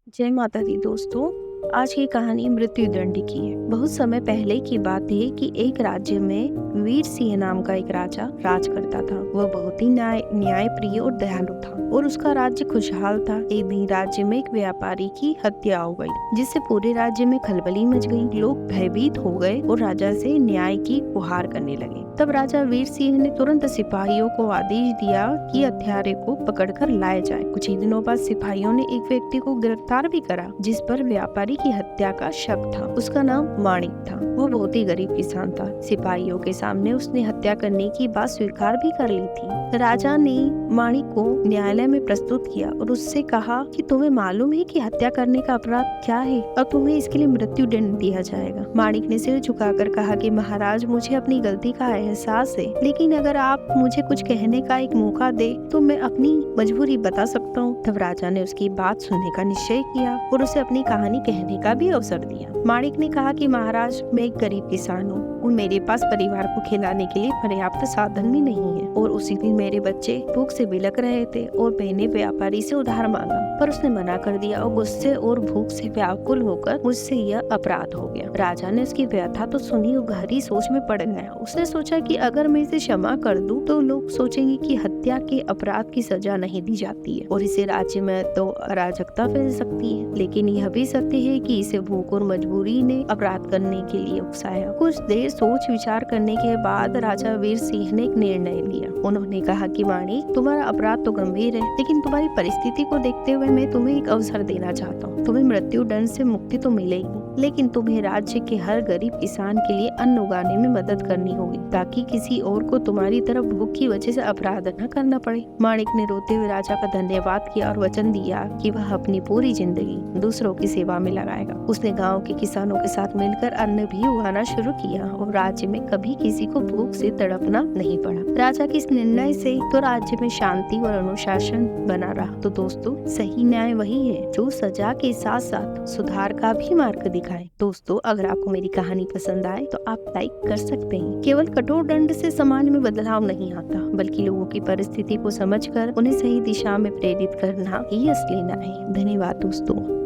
जय माता दी दोस्तों। आज की कहानी मृत्यु दंड की है। बहुत समय पहले की बात है कि एक राज्य में वीर सिंह नाम का एक राजा राज करता था। वह बहुत ही न्याय प्रिय और दयालु था और उसका राज्य खुशहाल था। एक दिन राज्य में एक व्यापारी की हत्या हो गई, जिससे पूरे राज्य में खलबली मच गई। लोग भयभीत हो गए और राजा से न्याय की गुहार करने लगे। तब राजा वीर सिंह ने तुरंत सिपाहियों को आदेश दिया कि हत्यारे को पकड़कर लाया जाए। कुछ ही दिनों बाद सिपाहियों ने एक व्यक्ति को गिरफ्तार भी करा, जिस पर व्यापारी की हत्या का शक था। उसका नाम माणिक था। वो बहुत ही गरीब किसान था। सिपाहियों के सामने उसने हत्या करने की बात स्वीकार भी कर ली थी। राजा ने माणिक को न्यायालय में प्रस्तुत किया और उससे कहा कि तुम्हें मालूम है कि हत्या करने का अपराध क्या है और तुम्हें इसके लिए मृत्यु दंड दिया जाएगा। माणिक ने सिर झुकाकर कहा कि महाराज, मुझे अपनी गलती का एहसास है, लेकिन अगर आप मुझे कुछ कहने का एक मौका दे तो मैं अपनी मजबूरी बता सकता हूँ। तब राजा ने उसकी बात सुनने का निश्चय किया और उसे अपनी कहानी कहने का भी अवसर दिया। माणिक ने कहा कि महाराज, मैं एक गरीब किसान हूँ और मेरे पास परिवार को खिलाने के लिए पर्याप्त साधन भी नहीं है और उसी दिन मेरे बच्चे भूख से बिलक रहे थे और मैंने व्यापारी से उधार मांगा, पर उसने मना कर दिया और गुस्से और भूख से व्याकुल होकर मुझसे यह अपराध हो गया। राजा ने उसकी व्यथा तो सुनी और गहरी सोच में पड़ गया। उसने सोचा कि अगर मैं इसे क्षमा कर दूं तो लोग सोचेंगे कि हत्या के अपराध की सजा नहीं दी जाती है और इसे राज्य में तो अराजकता फैल सकती है। लेकिन यह भी सत्य है कि इसे भूख और मजबूरी ने अपराध करने के लिए उकसाया। कुछ देर सोच विचार करने के बाद राजा वीर सिंह ने एक निर्णय लिया। उन्होंने कहा कि माणिक, तुम्हारा अपराध तो गंभीर है, लेकिन तुम्हारी परिस्थिति को देखते हुए मैं तुम्हें एक अवसर देना चाहता हूँ। तुम्हें मृत्यु दंड से मुक्ति तो मिलेगी, लेकिन तुम्हें राज्य के हर गरीब किसान के लिए अन्न उगाने में मदद करनी होगी, ताकि किसी और को तुम्हारी तरफ भूख की वजह से अपराध न करना पड़े। माणिक ने रोते हुए राजा का धन्यवाद किया और वचन दिया कि वह अपनी पूरी जिंदगी दूसरों की सेवा में लगाएगा। उसने गांव के किसानों के साथ मिलकर अन्न भी उगाना शुरू किया और राज्य में कभी किसी को भूख से तड़पना नहीं पड़ा। राजा के इस निर्णय से तो राज्य में शांति और अनुशासन बना रहा। तो दोस्तों, सही न्याय वही है जो सजा के साथ साथ सुधार का भी मार्ग दिखाए। दोस्तों, अगर आपको मेरी कहानी पसंद आए तो आप लाइक कर सकते हैं। केवल कठोर दंड से समाज में बदलाव नहीं आता, बल्कि लोगों की परिस्थिति को समझकर उन्हें सही दिशा में प्रेरित करना ही असली न्याय है। धन्यवाद दोस्तों।